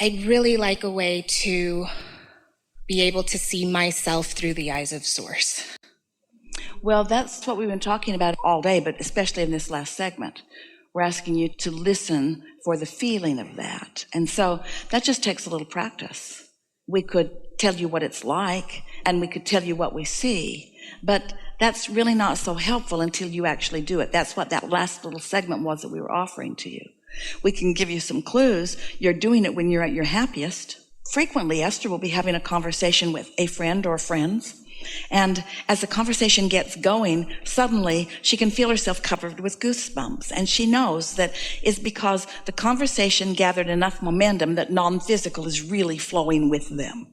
I'd really like a way to be able to see myself through the eyes of Source. Well, that's what we've been talking about all day, but especially in this last segment. We're asking you to listen for the feeling of that. And so that just takes a little practice. We could tell you what it's like, and we could tell you what we see, but that's really not so helpful until you actually do it. That's what that last little segment was that we were offering to you. We can give you some clues. You're doing it when you're at your happiest. Frequently, Esther will be having a conversation with a friend or friends, and as the conversation gets going, suddenly she can feel herself covered with goosebumps. And she knows that it's because the conversation gathered enough momentum that non-physical is really flowing with them.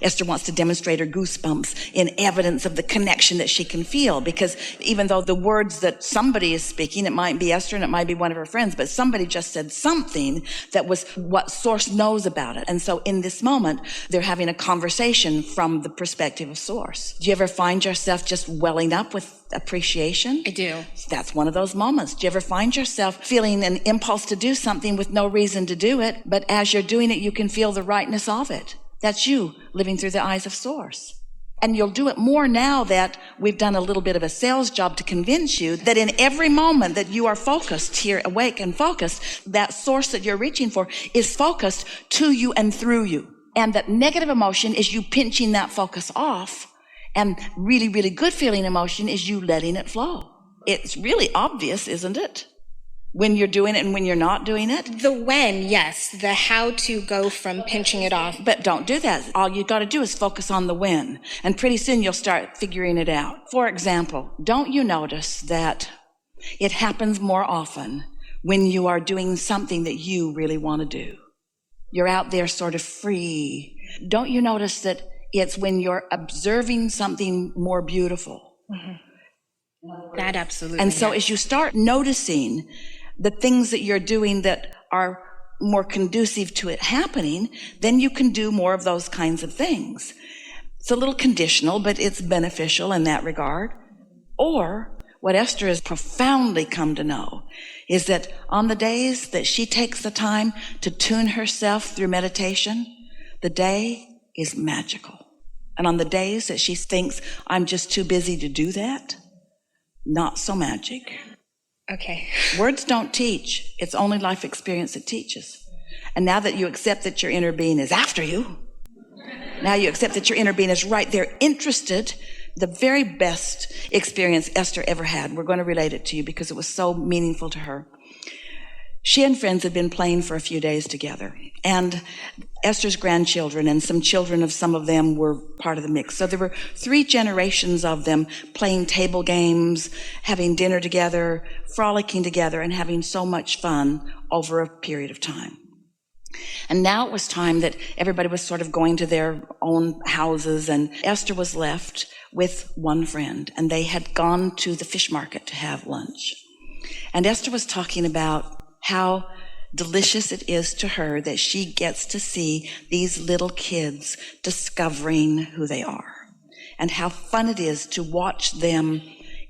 Esther wants to demonstrate her goosebumps in evidence of the connection that she can feel, because even though the words that somebody is speaking, it might be Esther and it might be one of her friends, but somebody just said something that was what Source knows about it. And so in this moment, they're having a conversation from the perspective of Source. Do you ever find yourself just welling up with appreciation? I do. That's one of those moments. Do you ever find yourself feeling an impulse to do something with no reason to do it, but as you're doing it, you can feel the rightness of it? That's you living through the eyes of Source. And you'll do it more now that we've done a little bit of a sales job to convince you that in every moment that you are focused here, awake and focused, that Source that you're reaching for is focused to you and through you. And that negative emotion is you pinching that focus off. And really, really good feeling emotion is you letting it flow. It's really obvious, isn't it? When you're doing it and when you're not doing it? The when, yes. The how to go from pinching it off. But don't do that. All you got to do is focus on the when. And pretty soon you'll start figuring it out. For example, don't you notice that it happens more often when you are doing something that you really want to do? You're out there sort of free. Don't you notice that it's when you're observing something more beautiful? Mm-hmm. That absolutely. And so as you start noticing the things that you're doing that are more conducive to it happening, then you can do more of those kinds of things. It's a little conditional, but it's beneficial in that regard. Or what Esther has profoundly come to know is that on the days that she takes the time to tune herself through meditation, the day is magical. And on the days that she thinks, I'm just too busy to do that, not so magic. Okay. Words don't teach. It's only life experience that teaches. And now that you accept that your inner being is after you, now you accept that your inner being is right there interested, the very best experience Esther ever had. We're going to relate it to you because it was so meaningful to her. She and friends had been playing for a few days together, and Esther's grandchildren and some children of some of them were part of the mix. So there were 3 generations of them playing table games, having dinner together, frolicking together, and having so much fun over a period of time. And now it was time that everybody was sort of going to their own houses, and Esther was left with one friend, and they had gone to the fish market to have lunch. And Esther was talking about how delicious it is to her that she gets to see these little kids discovering who they are, and how fun it is to watch them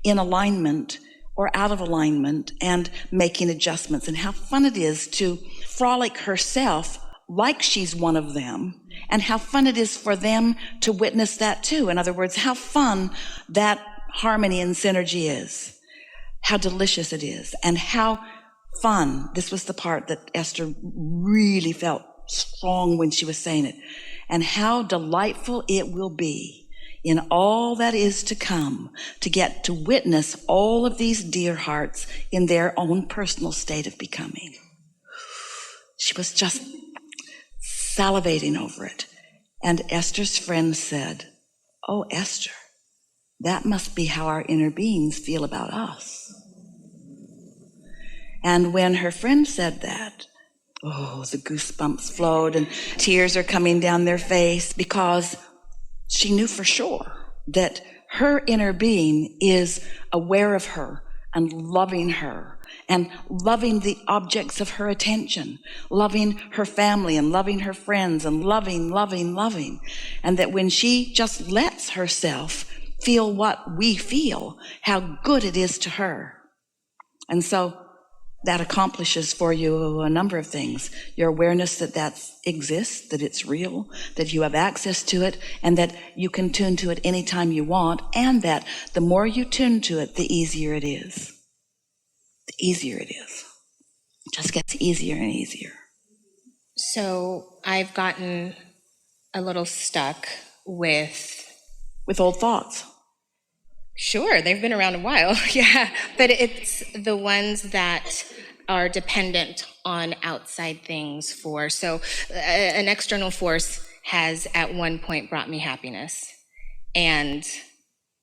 in alignment or out of alignment and making adjustments, and how fun it is to frolic herself like she's one of them, and how fun it is for them to witness that too. In other words, how fun that harmony and synergy is, how delicious it is, and how fun. This was the part that Esther really felt strong when she was saying it. And how delightful it will be in all that is to come to get to witness all of these dear hearts in their own personal state of becoming. She was just salivating over it. And Esther's friend said, "Oh, Esther, that must be how our inner beings feel about us." And when her friend said that, the goosebumps flowed and tears are coming down their face, because she knew for sure that her inner being is aware of her and loving her and loving the objects of her attention, loving her family and loving her friends and loving. And that when she just lets herself feel what we feel, how good it is to her. And so that accomplishes for you a number of things. Your awareness that that exists, that it's real, that you have access to it, and that you can tune to it anytime you want, and that the more you tune to it, the easier it is. The easier it is. It just gets easier and easier. So I've gotten a little stuck with old thoughts. Sure, they've been around a while, yeah, but it's the ones that are dependent on outside things so an external force has at one point brought me happiness, and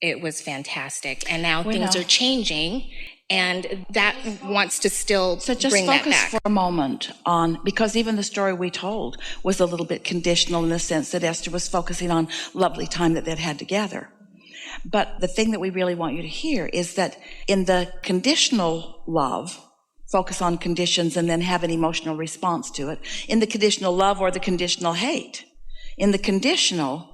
it was fantastic, and now things are changing, and that wants to still so just bring that focus back. for a moment on, because even the story we told was a little bit conditional in the sense that Esther was focusing on lovely time that they'd had together. But the thing that we really want you to hear is that in the conditional love, focus on conditions and then have an emotional response to it. In the conditional love or the conditional hate, in the conditional,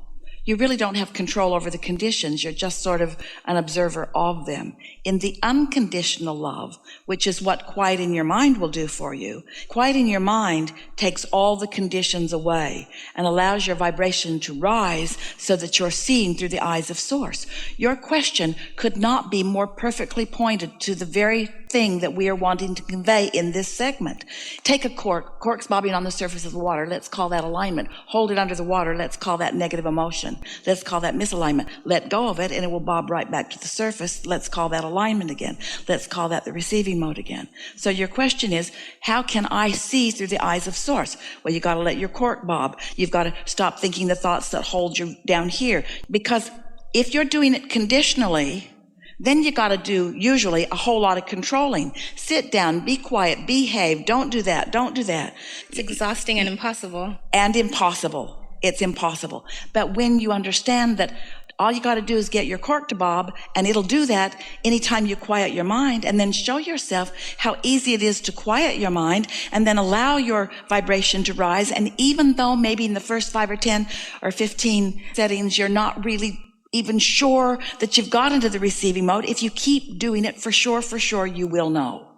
you really don't have control over the conditions. You're just sort of an observer of them. In the unconditional love, which is what quieting your mind will do for you, quieting your mind takes all the conditions away and allows your vibration to rise so that you're seeing through the eyes of Source. Your question could not be more perfectly pointed to the very thing that we are wanting to convey in this segment. Take a cork's bobbing on the surface of the water. Let's call that alignment. Hold it under the water. Let's call that negative emotion. Let's call that misalignment. Let go of it and it will bob right back to the surface. Let's call that alignment again. Let's call that the receiving mode again. So your question is, how can I see through the eyes of Source? Well, you got to let your cork bob. You've got to stop thinking the thoughts that hold you down here. Because if you're doing it conditionally, then you got to do usually a whole lot of controlling. Sit down, be quiet, behave, don't do that, don't do that. It's exhausting and impossible. And impossible. It's impossible. But when you understand that all you got to do is get your cork to bob, and it'll do that anytime you quiet your mind, and then show yourself how easy it is to quiet your mind, and then allow your vibration to rise. And even though maybe in the first 5 or 10 or 15 settings, you're not really even sure that you've got into the receiving mode, if you keep doing it, for sure, you will know.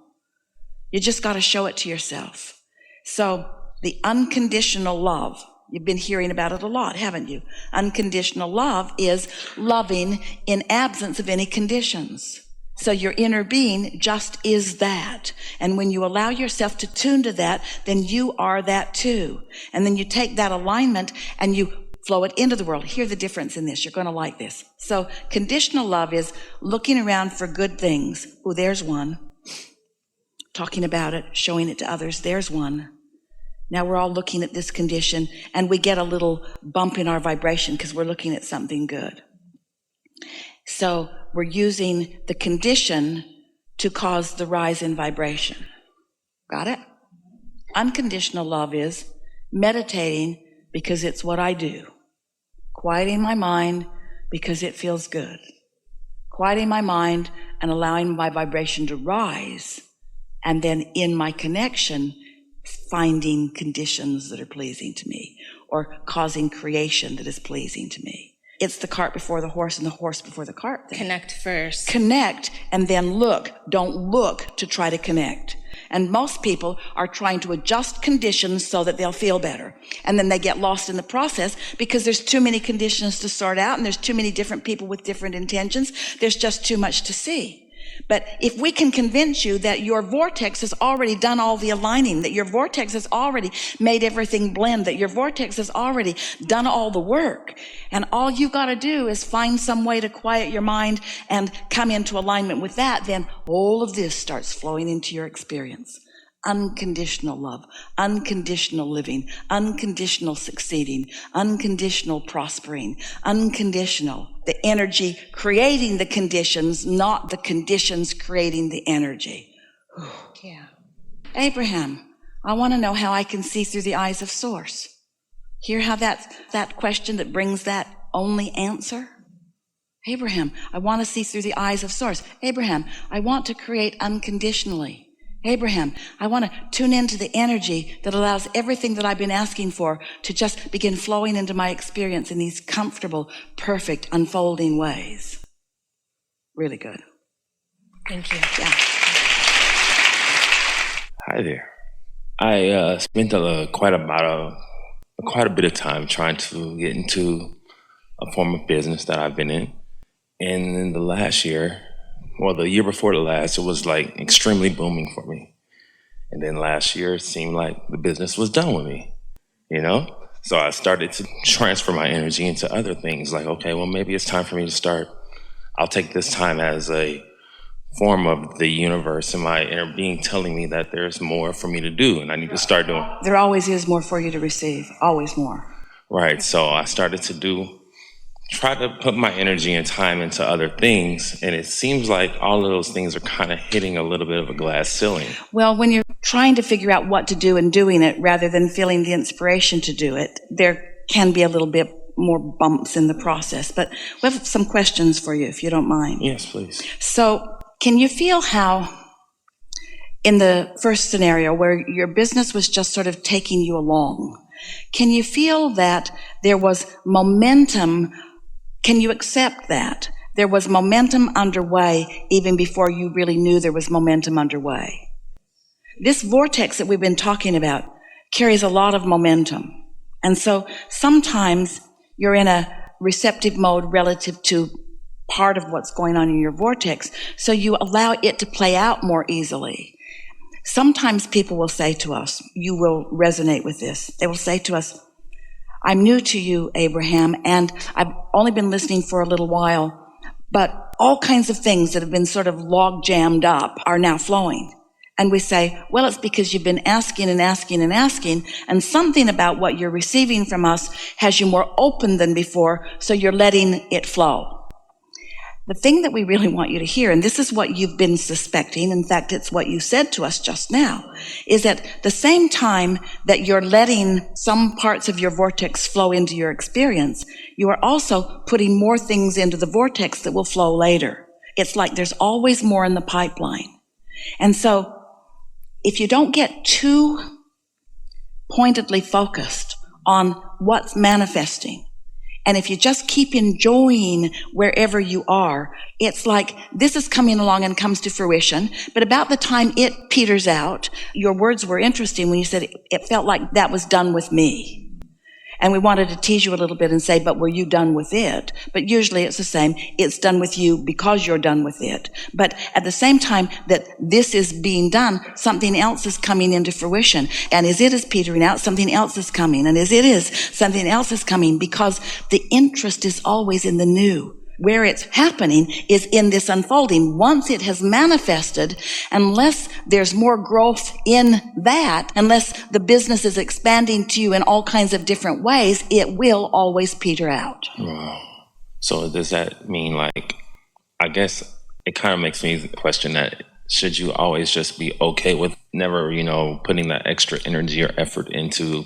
You just got to show it to yourself. So the unconditional love, you've been hearing about it a lot, haven't you? Unconditional love is loving in absence of any conditions. So your inner being just is that. And when you allow yourself to tune to that, then you are that too. And then you take that alignment and you flow it into the world. Hear the difference in this. You're going to like this. So conditional love is looking around for good things. Oh, there's one. Talking about it, showing it to others. There's one. Now we're all looking at this condition and we get a little bump in our vibration because we're looking at something good. So we're using the condition to cause the rise in vibration. Got it? Unconditional love is meditating because it's what I do. Quieting my mind because it feels good. Quieting my mind and allowing my vibration to rise. And then in my connection, finding conditions that are pleasing to me or causing creation that is pleasing to me. It's the cart before the horse and the horse before the cart thing. Connect first. Connect and then look. Don't look to try to connect. And most people are trying to adjust conditions so that they'll feel better. And then they get lost in the process because there's too many conditions to sort out and there's too many different people with different intentions. There's just too much to see. But if we can convince you that your vortex has already done all the aligning, that your vortex has already made everything blend, that your vortex has already done all the work, and all you've got to do is find some way to quiet your mind and come into alignment with that, then all of this starts flowing into your experience. Unconditional love, unconditional living, unconditional succeeding, unconditional prospering, unconditional. The energy creating the conditions, not the conditions creating the energy. Yeah. Abraham, I want to know how I can see through the eyes of Source. Hear how that question that brings that only answer? Abraham, I want to see through the eyes of Source. Abraham, I want to create unconditionally. Abraham, I want to tune into the energy that allows everything that I've been asking for to just begin flowing into my experience in these comfortable, perfect, unfolding ways. Really good. Thank you. Yeah. Hi there. I spent quite a bit of time trying to get into a form of business that I've been in, and in the last year, well, the year before the last, it was like extremely booming for me. And then last year, it seemed like the business was done with me, you know. So I started to transfer my energy into other things. Like, okay, well, maybe it's time for me to start. I'll take this time as a form of the universe and my inner being telling me that there's more for me to do and I need to start doing. There always is more for you to receive, always more. Right. So I started to try to put my energy and time into other things. And it seems like all of those things are kind of hitting a little bit of a glass ceiling. Well, when you're trying to figure out what to do and doing it rather than feeling the inspiration to do it, there can be a little bit more bumps in the process. But we have some questions for you, if you don't mind. Yes, please. So can you feel how, in the first scenario where your business was just sort of taking you along, can you feel that there was momentum? Can you accept that there was momentum underway even before you really knew there was momentum underway? This vortex that we've been talking about carries a lot of momentum. And so sometimes you're in a receptive mode relative to part of what's going on in your vortex, so you allow it to play out more easily. Sometimes people will say to us, you will resonate with this, they will say to us, I'm new to you, Abraham, and I've only been listening for a little while, but all kinds of things that have been sort of log jammed up are now flowing. And we say, well, it's because you've been asking and asking and asking, and something about what you're receiving from us has you more open than before, so you're letting it flow. The thing that we really want you to hear, and this is what you've been suspecting, in fact, it's what you said to us just now, is that the same time that you're letting some parts of your vortex flow into your experience, you are also putting more things into the vortex that will flow later. It's like there's always more in the pipeline. And so, if you don't get too pointedly focused on what's manifesting, and if you just keep enjoying wherever you are, it's like this is coming along and comes to fruition, but about the time it peters out, your words were interesting when you said it felt like that was done with me. And we wanted to tease you a little bit and say, but were you done with it? But usually it's the same. It's done with you because you're done with it. But at the same time that this is being done, something else is coming into fruition. And as it is petering out, something else is coming. And as it is, something else is coming, because the interest is always in the new. Where it's happening is in this unfolding. Once it has manifested, unless there's more growth in that, unless the business is expanding to you in all kinds of different ways, it will always peter out. Wow. So does that mean, like, I guess it kind of makes me question that, should you always just be okay with never, putting that extra energy or effort into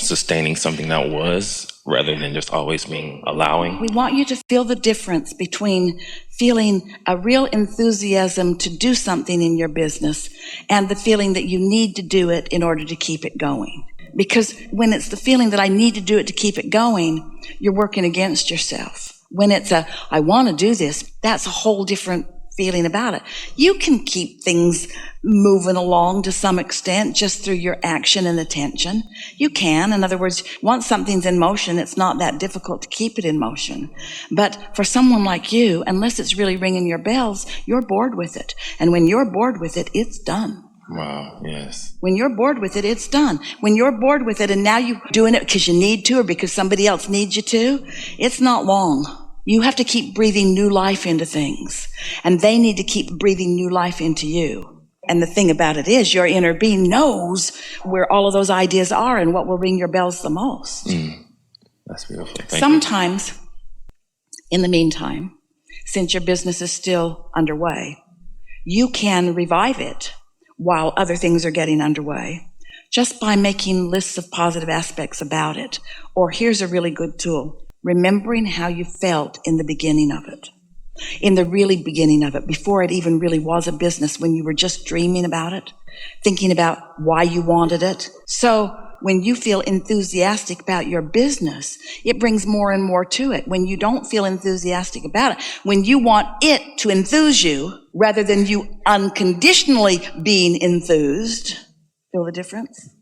sustaining something that was, rather than just always being allowing? We want you to feel the difference between feeling a real enthusiasm to do something in your business and the feeling that you need to do it in order to keep it going. Because when it's the feeling that I need to do it to keep it going, you're working against yourself. When it's I want to do this, that's a whole different feeling about it. You can keep things moving along to some extent just through your action and attention. You can. In other words, once something's in motion, it's not that difficult to keep it in motion. But for someone like you, unless it's really ringing your bells, you're bored with it. And when you're bored with it, it's done. Wow, yes. When you're bored with it, it's done. When you're bored with it and now you're doing it because you need to or because somebody else needs you to, it's not long. You have to keep breathing new life into things, and they need to keep breathing new life into you. And the thing about it is, your inner being knows where all of those ideas are and what will ring your bells the most. That's beautiful. Thank Sometimes, in the meantime, since your business is still underway, you can revive it while other things are getting underway, just by making lists of positive aspects about it. Or here's a really good tool. Remembering how you felt in the beginning of it, in the really beginning of it, before it even really was a business, when you were just dreaming about it, thinking about why you wanted it. So when you feel enthusiastic about your business, it brings more and more to it. When you don't feel enthusiastic about it, when you want it to enthuse you rather than you unconditionally being enthused, feel the difference?